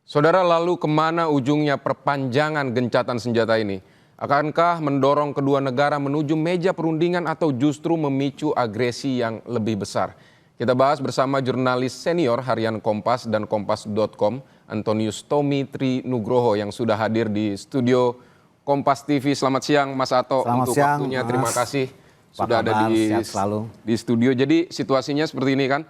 Saudara, lalu kemana ujungnya perpanjangan gencatan senjata ini? Akankah mendorong kedua negara menuju meja perundingan atau justru memicu agresi yang lebih besar? Kita bahas bersama jurnalis senior harian Kompas dan Kompas.com, Antonius Tommy Tri Nugroho yang sudah hadir di studio Kompas TV. Selamat siang Mas Ato. Selamat untuk siang, waktunya. Mas. Terima kasih sudah kabar? ada Sehat selalu. di studio. Jadi situasinya seperti ini kan,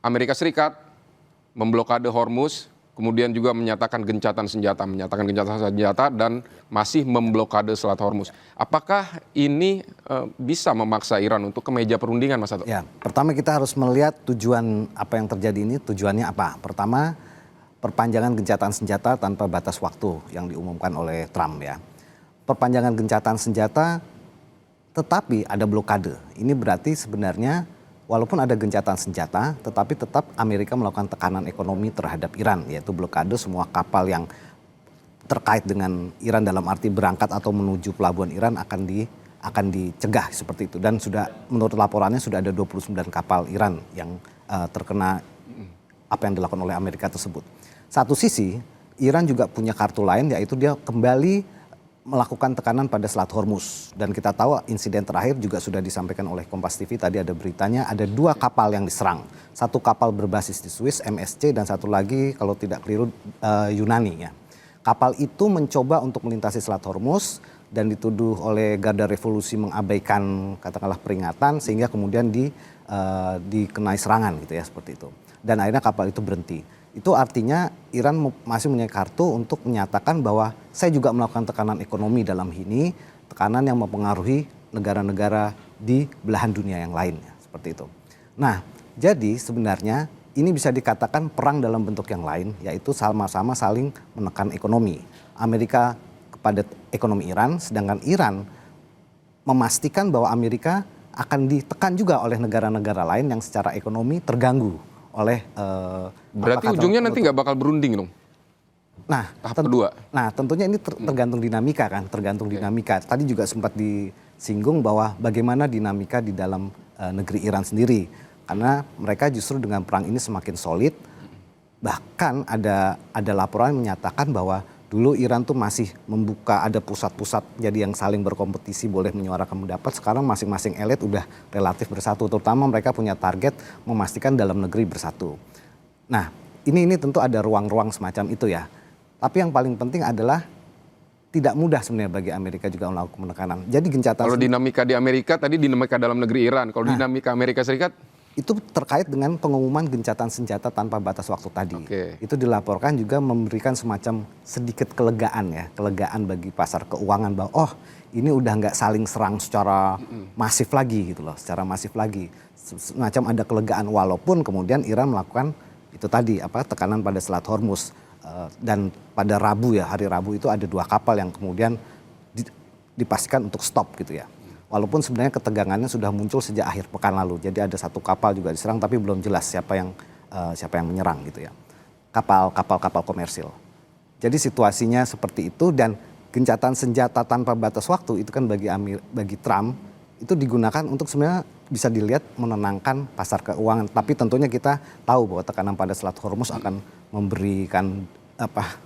Amerika Serikat memblokade Hormuz, kemudian juga menyatakan gencatan senjata dan masih memblokade Selat Hormuz. Apakah ini bisa memaksa Iran untuk ke meja perundingan, Mas Ato? Ya, pertama kita harus melihat tujuan apa yang terjadi ini, tujuannya apa. Pertama, perpanjangan gencatan senjata tanpa batas waktu yang diumumkan oleh Trump ya. Perpanjangan gencatan senjata tetapi ada blokade. Ini berarti sebenarnya walaupun ada gencatan senjata, tetapi tetap Amerika melakukan tekanan ekonomi terhadap Iran, yaitu blokade semua kapal yang terkait dengan Iran dalam arti berangkat atau menuju pelabuhan Iran akan dicegah seperti itu. Dan sudah menurut laporannya sudah ada 29 kapal Iran yang terkena apa yang dilakukan oleh Amerika tersebut. Satu sisi, Iran juga punya kartu lain, yaitu dia kembali melakukan tekanan pada Selat Hormuz. Dan kita tahu insiden terakhir juga sudah disampaikan oleh Kompas TV, tadi ada beritanya ada 2 kapal yang diserang. Satu kapal berbasis di Swiss, MSC, dan satu lagi kalau tidak keliru Yunani ya. Kapal itu mencoba untuk melintasi Selat Hormuz dan dituduh oleh Garda Revolusi mengabaikan katakanlah peringatan sehingga kemudian dikenai serangan gitu ya, seperti itu. Dan akhirnya kapal itu berhenti. Itu artinya Iran masih punya kartu untuk menyatakan bahwa saya juga melakukan tekanan ekonomi dalam ini, tekanan yang mempengaruhi negara-negara di belahan dunia yang lain, seperti itu. Nah, jadi sebenarnya ini bisa dikatakan perang dalam bentuk yang lain, yaitu sama-sama saling menekan ekonomi. Amerika kepada ekonomi Iran, sedangkan Iran memastikan bahwa Amerika akan ditekan juga oleh negara-negara lain yang secara ekonomi terganggu oleh berarti ujungnya nanti nggak bakal berunding dong? Nah, tahap kedua. Nah, tentunya ini tergantung dinamika kan, tergantung dinamika. Tadi juga sempat disinggung bahwa bagaimana dinamika di dalam negeri Iran sendiri. Karena mereka justru dengan perang ini semakin solid. Bahkan ada laporan yang menyatakan bahwa dulu Iran tuh masih membuka, ada pusat-pusat jadi yang saling berkompetisi boleh menyuarakan pendapat. Sekarang masing-masing elit udah relatif bersatu. Terutama mereka punya target memastikan dalam negeri bersatu. Nah, ini tentu ada ruang-ruang semacam itu ya. Tapi yang paling penting adalah tidak mudah sebenarnya bagi Amerika juga melakukan penekanan. Jadi gencatan. Kalau dinamika di Amerika tadi dinamika dalam negeri Iran. Kalau dinamika Amerika Serikat itu terkait dengan pengumuman gencatan senjata tanpa batas waktu tadi. Itu dilaporkan juga memberikan semacam sedikit kelegaan ya, kelegaan bagi pasar keuangan bahwa oh ini udah nggak saling serang secara masif lagi gitu loh, secara masif lagi. Semacam ada kelegaan walaupun kemudian Iran melakukan itu tadi tekanan pada Selat Hormuz dan pada Rabu ya, hari Rabu itu ada 2 kapal yang kemudian dipastikan untuk stop gitu ya. Walaupun sebenarnya ketegangannya sudah muncul sejak akhir pekan lalu. Jadi ada 1 kapal juga diserang tapi belum jelas siapa yang menyerang gitu ya. Kapal komersil. Jadi situasinya seperti itu dan gencatan senjata tanpa batas waktu itu kan bagi Trump itu digunakan untuk sebenarnya bisa dilihat menenangkan pasar keuangan. Tapi tentunya kita tahu bahwa tekanan pada Selat Hormuz akan memberikan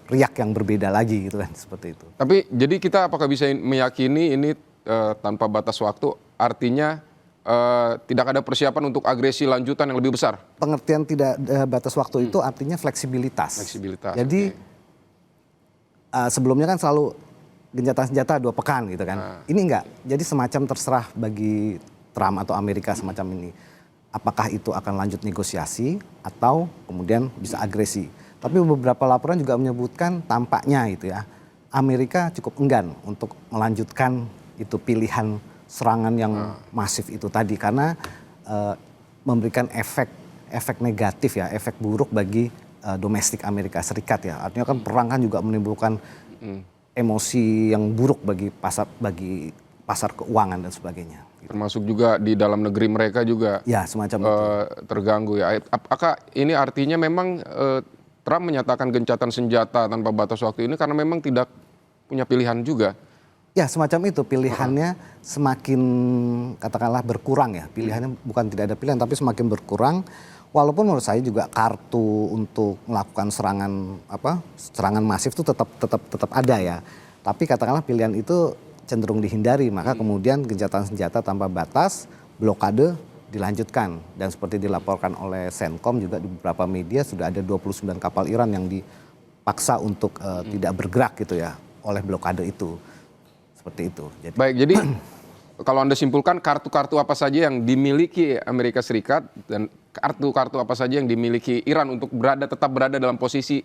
riak yang berbeda lagi gitu kan, seperti itu. Tapi jadi kita apakah bisa meyakini ini tanpa batas waktu artinya tidak ada persiapan untuk agresi lanjutan yang lebih besar? Pengertian tidak batas waktu itu artinya fleksibilitas. Jadi sebelumnya kan selalu gencatan senjata 2 pekan gitu kan. Ini enggak. Jadi semacam terserah bagi Trump atau Amerika semacam ini. Apakah itu akan lanjut negosiasi atau kemudian bisa agresi. Tapi beberapa laporan juga menyebutkan tampaknya itu ya, Amerika cukup enggan untuk melanjutkan itu pilihan serangan yang masif itu tadi karena memberikan efek negatif ya, efek buruk bagi domestik Amerika Serikat ya. Artinya kan perang kan juga menimbulkan emosi yang buruk bagi pasar keuangan dan sebagainya. Termasuk juga di dalam negeri mereka juga ya semacam itu. Terganggu ya. Apakah ini artinya memang Trump menyatakan gencatan senjata tanpa batas waktu ini karena memang tidak punya pilihan juga? Ya semacam itu, pilihannya semakin katakanlah berkurang ya. Pilihannya bukan tidak ada pilihan tapi semakin berkurang. Walaupun menurut saya juga kartu untuk melakukan serangan masif itu tetap ada ya. Tapi katakanlah pilihan itu cenderung dihindari, maka kemudian gencatan senjata tanpa batas, blokade dilanjutkan. Dan seperti dilaporkan oleh Centcom juga di beberapa media sudah ada 29 kapal Iran yang dipaksa untuk tidak bergerak gitu ya oleh blokade itu. Seperti itu. Baik, jadi kalau Anda simpulkan kartu-kartu apa saja yang dimiliki Amerika Serikat dan kartu-kartu apa saja yang dimiliki Iran untuk tetap berada dalam posisi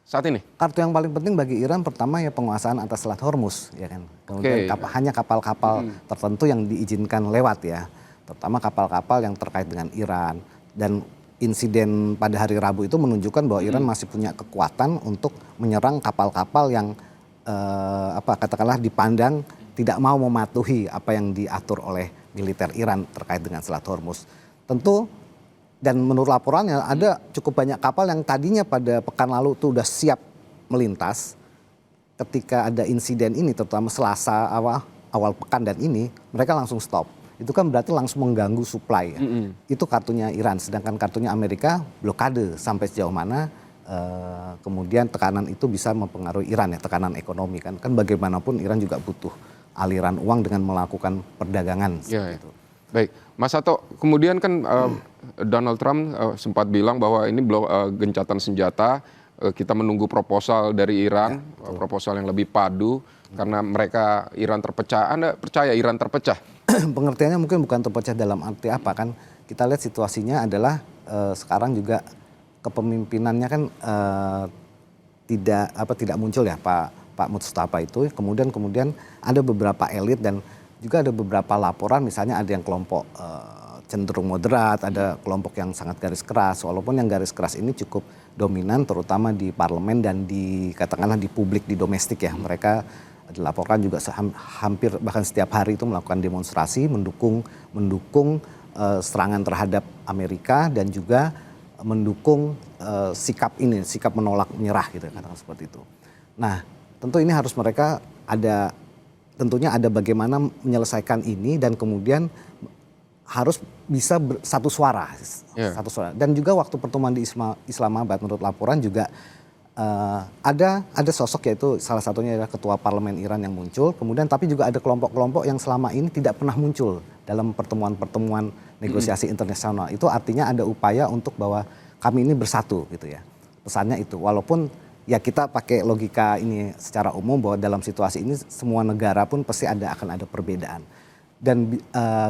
saat ini? Kartu yang paling penting bagi Iran pertama ya penguasaan atas Selat Hormuz, ya kan. Kemudian hanya kapal-kapal tertentu yang diizinkan lewat ya, terutama kapal-kapal yang terkait dengan Iran. Dan insiden pada hari Rabu itu menunjukkan bahwa Iran masih punya kekuatan untuk menyerang kapal-kapal yang katakanlah dipandang tidak mau mematuhi apa yang diatur oleh militer Iran terkait dengan Selat Hormuz. Tentu dan menurut laporannya ada cukup banyak kapal yang tadinya pada pekan lalu itu sudah siap melintas. Ketika ada insiden ini terutama Selasa awal pekan dan ini mereka langsung stop. Itu kan berarti langsung mengganggu supply ya. Itu kartunya Iran, sedangkan kartunya Amerika blokade sampai sejauh mana kemudian tekanan itu bisa mempengaruhi Iran ya, tekanan ekonomi kan bagaimanapun Iran juga butuh aliran uang dengan melakukan perdagangan. Ya. Baik, Mas Sato, kemudian kan Donald Trump sempat bilang bahwa ini gencatan senjata, kita menunggu proposal dari Iran, proposal yang lebih padu karena Iran terpecah. Anda percaya Iran terpecah? Pengertiannya mungkin bukan terpecah dalam arti apa kan? Kita lihat situasinya adalah sekarang juga kepemimpinannya kan tidak muncul ya Pak Mustafa itu. Kemudian ada beberapa elit dan juga ada beberapa laporan, misalnya ada yang kelompok cenderung moderat, ada kelompok yang sangat garis keras. Walaupun yang garis keras ini cukup dominan, terutama di parlemen dan katakanlah di publik, di domestik ya. Mereka dilaporkan juga hampir bahkan setiap hari itu melakukan demonstrasi mendukung serangan terhadap Amerika dan juga mendukung sikap menolak menyerah gitu, katakan seperti itu. Nah, tentu ini harus mereka tentunya ada bagaimana menyelesaikan ini dan kemudian harus bisa satu suara. Dan juga waktu pertemuan di Islamabad menurut laporan juga ada sosok yaitu salah satunya adalah ketua parlemen Iran yang muncul. Kemudian tapi juga ada kelompok-kelompok yang selama ini tidak pernah muncul dalam pertemuan-pertemuan negosiasi internasional. Itu artinya ada upaya untuk bahwa kami ini bersatu gitu ya. Pesannya itu walaupun ya kita pakai logika ini secara umum bahwa dalam situasi ini semua negara pun pasti akan ada perbedaan. Dan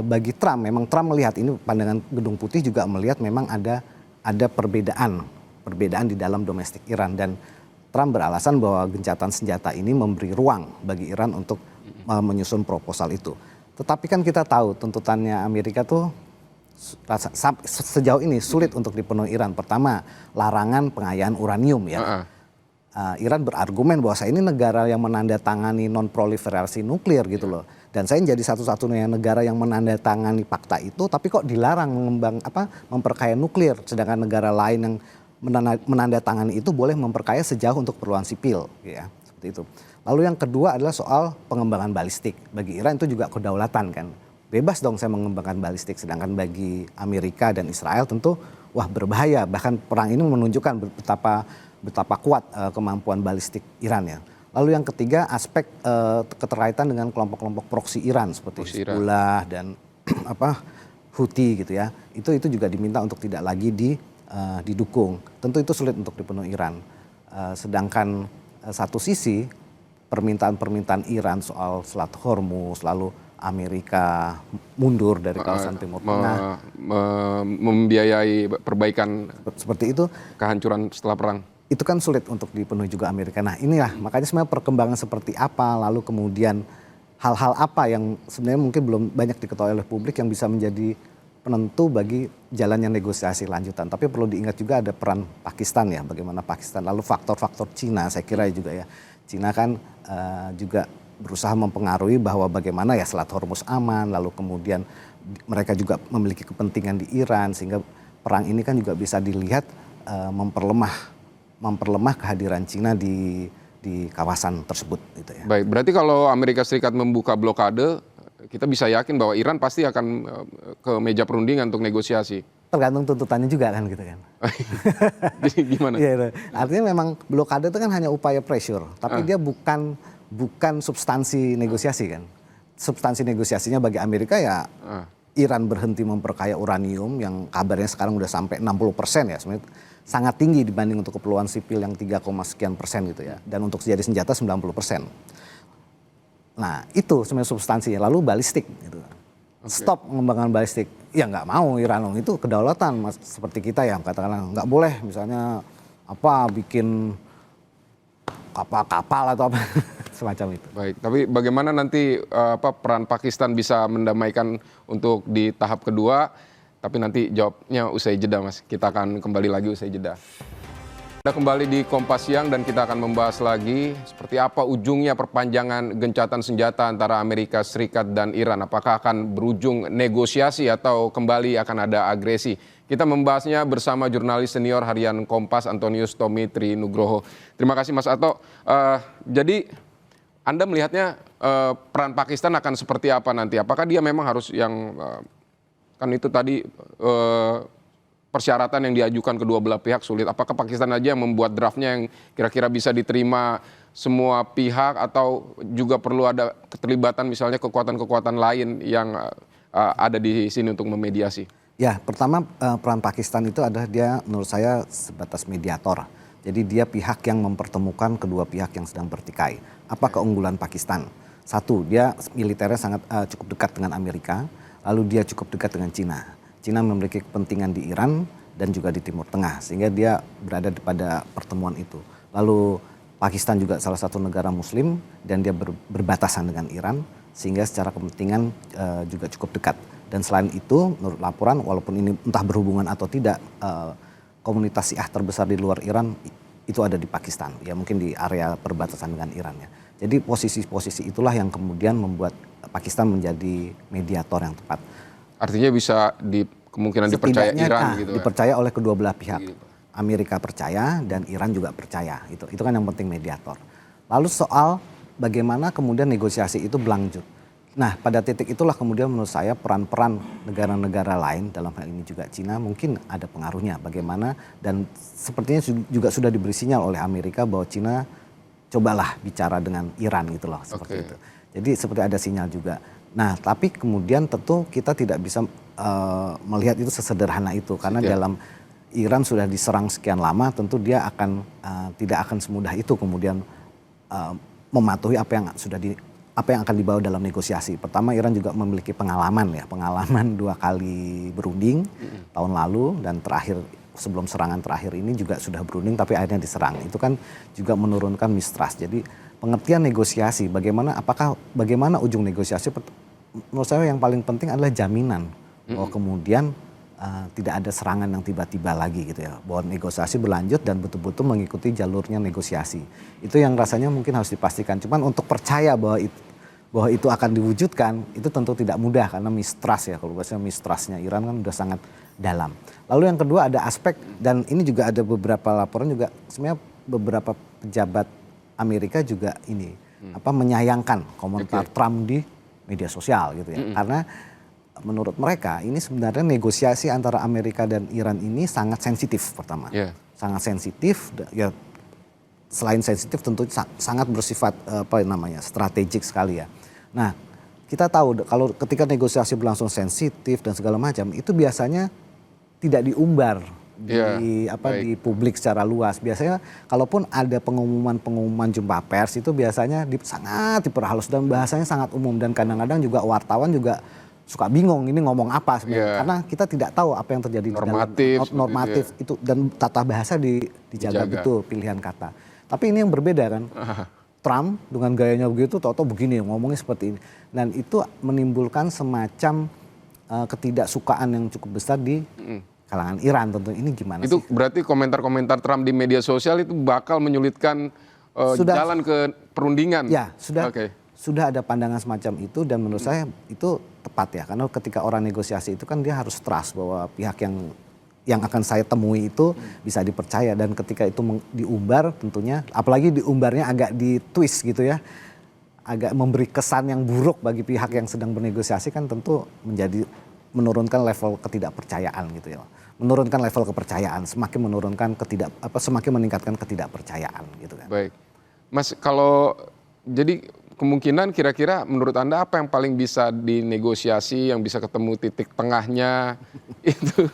bagi Trump, memang Trump melihat ini, pandangan Gedung Putih juga melihat memang ada perbedaan di dalam domestik Iran. Dan Trump beralasan bahwa gencatan senjata ini memberi ruang bagi Iran untuk menyusun proposal itu. Tetapi kan kita tahu tuntutannya Amerika tuh sejauh ini sulit untuk dipenuhi Iran. Pertama, larangan pengayaan uranium ya. Iran berargumen bahwa saya ini negara yang menandatangani non-proliferasi nuklir gitu loh. Dan saya jadi satu-satunya negara yang menandatangani fakta itu, tapi kok dilarang memperkaya nuklir. Sedangkan negara lain yang menandatangani itu boleh memperkaya sejauh untuk keperluan sipil, ya seperti itu. Lalu yang kedua adalah soal pengembangan balistik. Bagi Iran itu juga kedaulatan kan. Bebas dong saya mengembangkan balistik. Sedangkan bagi Amerika dan Israel tentu berbahaya. Bahkan perang ini menunjukkan betapa kuat kemampuan balistik Iran ya. Lalu yang ketiga aspek keterkaitan dengan kelompok-kelompok proksi Iran seperti Hizbullah dan Houthi gitu ya. Itu juga diminta untuk tidak lagi didukung. Tentu itu sulit untuk dipenuhi Iran. Sedangkan satu sisi permintaan Iran soal Selat Hormuz, lalu Amerika mundur dari kawasan Timur Tengah, membiayai perbaikan seperti itu, kehancuran setelah perang. Itu kan sulit untuk dipenuhi juga Amerika. Nah inilah makanya sebenarnya perkembangan seperti apa, lalu kemudian hal-hal apa yang sebenarnya mungkin belum banyak diketahui oleh publik yang bisa menjadi penentu bagi jalannya negosiasi lanjutan. Tapi perlu diingat juga ada peran Pakistan ya, bagaimana Pakistan. Lalu faktor-faktor Cina saya kira juga ya. Cina kan juga berusaha mempengaruhi bahwa bagaimana ya Selat Hormuz aman, lalu kemudian mereka juga memiliki kepentingan di Iran, sehingga perang ini kan juga bisa dilihat memperlemah kehadiran Cina di kawasan tersebut gitu ya. Baik, berarti kalau Amerika Serikat membuka blokade, kita bisa yakin bahwa Iran pasti akan ke meja perundingan untuk negosiasi. Tergantung tuntutannya juga kan gitu kan. Jadi gimana? Iya, artinya memang blokade itu kan hanya upaya pressure, tapi dia bukan substansi negosiasi kan. Substansi negosiasinya bagi Amerika ya Iran berhenti memperkaya uranium yang kabarnya sekarang udah sampai 60% ya, sebenarnya sangat tinggi dibanding untuk keperluan sipil yang 3, sekian persen gitu ya, dan untuk jadi senjata 90%. Nah itu sebenarnya substansinya, lalu balistik gitu. Stop mengembangkan balistik, ya nggak mau Iran, itu kedaulatan seperti kita ya, katakanlah nggak boleh misalnya bikin kapal atau apa semacam itu. Baik, tapi bagaimana nanti peran Pakistan bisa mendamaikan untuk di tahap kedua? Tapi nanti jawabnya usai jeda, Mas. Kita akan kembali lagi usai jeda. Kita kembali di Kompas Siang dan kita akan membahas lagi seperti apa ujungnya perpanjangan gencatan senjata antara Amerika Serikat dan Iran. Apakah akan berujung negosiasi atau kembali akan ada agresi? Kita membahasnya bersama jurnalis senior harian Kompas Antonius Tommy Trinugroho. Terima kasih Mas Ato. Jadi Anda melihatnya peran Pakistan akan seperti apa nanti? Apakah dia memang harus yang kan itu tadi persyaratan yang diajukan kedua belah pihak sulit. Apakah Pakistan aja yang membuat draftnya yang kira-kira bisa diterima semua pihak atau juga perlu ada keterlibatan misalnya kekuatan-kekuatan lain yang ada di sini untuk memediasi? Ya, pertama peran Pakistan itu adalah dia menurut saya sebatas mediator. Jadi dia pihak yang mempertemukan kedua pihak yang sedang bertikai. Apa keunggulan Pakistan? Satu, dia militernya sangat cukup dekat dengan Amerika, lalu dia cukup dekat dengan Cina. Cina memiliki kepentingan di Iran dan juga di Timur Tengah, sehingga dia berada pada pertemuan itu. Lalu Pakistan juga salah satu negara Muslim dan dia berbatasan dengan Iran, sehingga secara kepentingan juga cukup dekat. Dan selain itu, menurut laporan, walaupun ini entah berhubungan atau tidak, komunitas Syiah terbesar di luar Iran itu ada di Pakistan, ya mungkin di area perbatasan dengan Iran ya. Jadi posisi-posisi itulah yang kemudian membuat Pakistan menjadi mediator yang tepat. Artinya bisa kemungkinan dipercaya Iran gitu. Dipercaya oleh kedua belah pihak. Amerika percaya dan Iran juga percaya. Itu kan yang penting mediator. Lalu soal bagaimana kemudian negosiasi itu berlanjut. Nah, pada titik itulah kemudian menurut saya peran-peran negara-negara lain, dalam hal ini juga Cina, mungkin ada pengaruhnya. Bagaimana, dan sepertinya juga sudah diberi sinyal oleh Amerika bahwa Cina cobalah bicara dengan Iran gitu loh, seperti itu. Jadi seperti ada sinyal juga. Nah, tapi kemudian tentu kita tidak bisa melihat itu sesederhana itu, karena dalam Iran sudah diserang sekian lama, tentu dia akan tidak akan semudah itu kemudian mematuhi apa yang akan dibawa dalam negosiasi. Pertama, Iran juga memiliki pengalaman 2 kali berunding tahun lalu, dan terakhir sebelum serangan terakhir ini juga sudah berunding tapi akhirnya diserang. Itu kan juga menurunkan mistrust. Jadi pengertian negosiasi, bagaimana ujung negosiasi, menurut saya yang paling penting adalah jaminan bahwa kemudian tidak ada serangan yang tiba-tiba lagi gitu ya. Bahwa negosiasi berlanjut dan betul-betul mengikuti jalurnya negosiasi. Itu yang rasanya mungkin harus dipastikan. Cuman untuk percaya bahwa itu akan diwujudkan, itu tentu tidak mudah karena mistrust ya. Kalau bahasanya mistrustnya Iran kan sudah sangat dalam. Lalu yang kedua ada aspek, dan ini juga ada beberapa laporan juga, sebenarnya beberapa pejabat Amerika juga menyayangkan komentar Trump di media sosial gitu ya. Karena menurut mereka ini sebenarnya negosiasi antara Amerika dan Iran ini sangat sensitif pertama. Sangat sensitif ya, selain sensitif tentu sangat bersifat strategik sekali ya. Nah, kita tahu kalau ketika negosiasi berlangsung sensitif dan segala macam, itu biasanya tidak diumbar di publik secara luas. Biasanya kalaupun ada pengumuman jumpa pers itu biasanya sangat diperhalus dan bahasanya sangat umum, dan kadang-kadang juga wartawan juga suka bingung ini ngomong apa sebenarnya, karena kita tidak tahu apa yang terjadi normatif itu, dan tata bahasa dijaga betul, pilihan kata. Tapi ini yang berbeda kan, Trump dengan gayanya begitu, tahu-tahu begini ngomongnya seperti ini, dan itu menimbulkan semacam ketidaksukaan yang cukup besar di kalangan Iran tentu. Ini gimana itu sih? Berarti komentar-komentar Trump di media sosial itu bakal menyulitkan jalan ke perundingan. Ya, sudah ada pandangan semacam itu, dan menurut saya itu tepat ya, karena ketika orang negosiasi itu kan dia harus trust bahwa pihak yang akan saya temui itu bisa dipercaya, dan ketika itu diumbar tentunya, apalagi diumbarnya agak ditwist gitu ya, agak memberi kesan yang buruk bagi pihak yang sedang bernegosiasi, kan tentu menjadi menurunkan level ketidakpercayaan gitu ya. Menurunkan level kepercayaan, semakin meningkatkan ketidakpercayaan gitu kan. Baik. Mas, kalau jadi kemungkinan kira-kira menurut Anda apa yang paling bisa dinegosiasi, yang bisa ketemu titik tengahnya itu?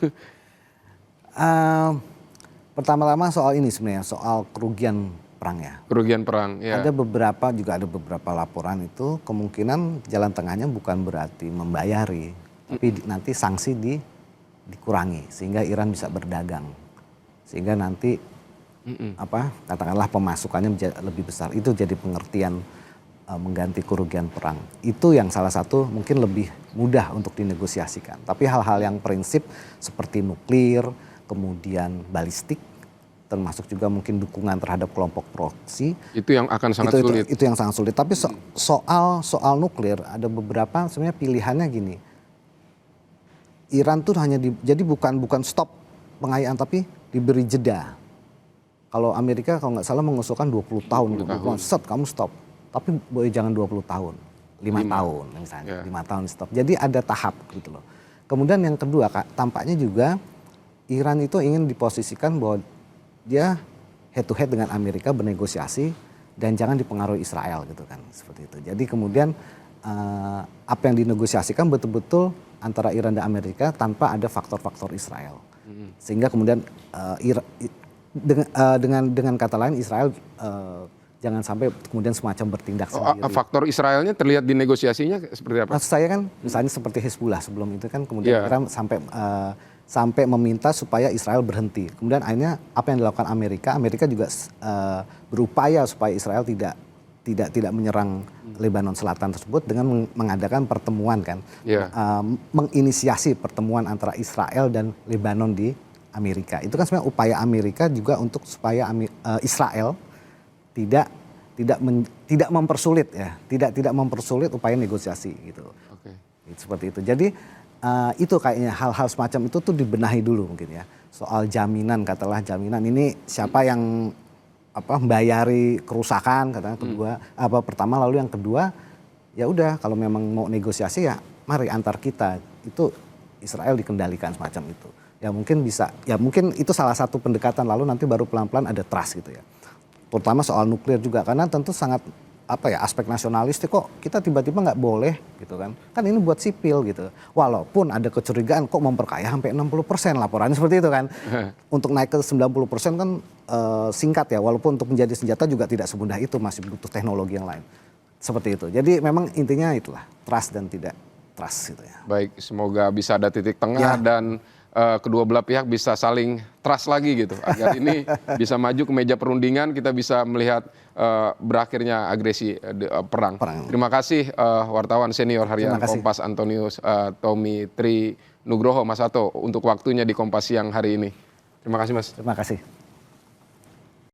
Pertama-tama soal ini sebenarnya, soal kerugian perang ya. Kerugian perang, ya. Ada beberapa laporan itu kemungkinan jalan tengahnya bukan berarti membayari, tapi nanti sanksi dikurangi sehingga Iran bisa berdagang. Sehingga nanti katakanlah pemasukannya lebih besar. Itu jadi pengertian mengganti kerugian perang. Itu yang salah satu mungkin lebih mudah untuk dinegosiasikan. Tapi hal-hal yang prinsip seperti nuklir, kemudian balistik, termasuk juga mungkin dukungan terhadap kelompok proksi. Itu yang akan sangat sulit. Itu yang sangat sulit. Tapi soal nuklir ada beberapa sebenarnya pilihannya gini. Iran tuh jadi bukan stop pengayaan tapi diberi jeda. Kalau Amerika kalau nggak salah mengusulkan 20 tahun. Kamu stop. Tapi boleh jangan 20 tahun. 5 tahun misalnya. 5 tahun stop. Jadi ada tahap gitu loh. Kemudian yang kedua tampaknya juga Iran itu ingin diposisikan bahwa dia head to head dengan Amerika bernegosiasi dan jangan dipengaruhi Israel gitu kan, seperti itu. Jadi kemudian apa yang dinegosiasikan betul-betul antara Iran dan Amerika tanpa ada faktor-faktor Israel. Sehingga kemudian dengan kata lain Israel jangan sampai kemudian semacam bertindak sendiri. Faktor Israelnya terlihat di negosiasinya seperti apa? Maksud saya kan misalnya seperti Hezbollah sebelum itu kan kemudian Iran sampai meminta supaya Israel berhenti. Kemudian akhirnya apa yang dilakukan Amerika juga berupaya supaya Israel tidak menyerang Lebanon Selatan tersebut dengan mengadakan pertemuan kan, menginisiasi pertemuan antara Israel dan Lebanon di Amerika. Itu kan sebenarnya upaya Amerika juga untuk supaya Israel tidak mempersulit ya, tidak mempersulit upaya negosiasi gitu. Seperti itu. Jadi itu kayaknya hal-hal semacam itu tuh dibenahi dulu mungkin ya. Soal jaminan, katakanlah jaminan ini siapa yang membayari kerusakan katakan pertama, lalu yang kedua ya udah kalau memang mau negosiasi ya mari antar kita itu Israel dikendalikan semacam itu. Ya mungkin itu salah satu pendekatan, lalu nanti baru pelan-pelan ada trust gitu ya. Terutama soal nuklir juga karena tentu sangat aspek nasionalistik kok kita tiba-tiba nggak boleh gitu kan. Kan ini buat sipil gitu. Walaupun ada kecurigaan kok memperkaya sampai 60% laporannya seperti itu kan. Untuk naik ke 90% kan singkat ya. Walaupun untuk menjadi senjata juga tidak semudah itu, masih butuh teknologi yang lain. Seperti itu. Jadi memang intinya itulah, trust dan tidak trust gitu ya. Baik, semoga bisa ada titik tengah dan kedua belah pihak bisa saling trust lagi gitu, agar ini bisa maju ke meja perundingan, kita bisa melihat berakhirnya agresi perang. Terima kasih wartawan senior harian Kompas Antonius Tommy Tri Nugroho, Mas Ato, untuk waktunya di Kompas siang hari ini. Terima kasih Mas. Terima kasih.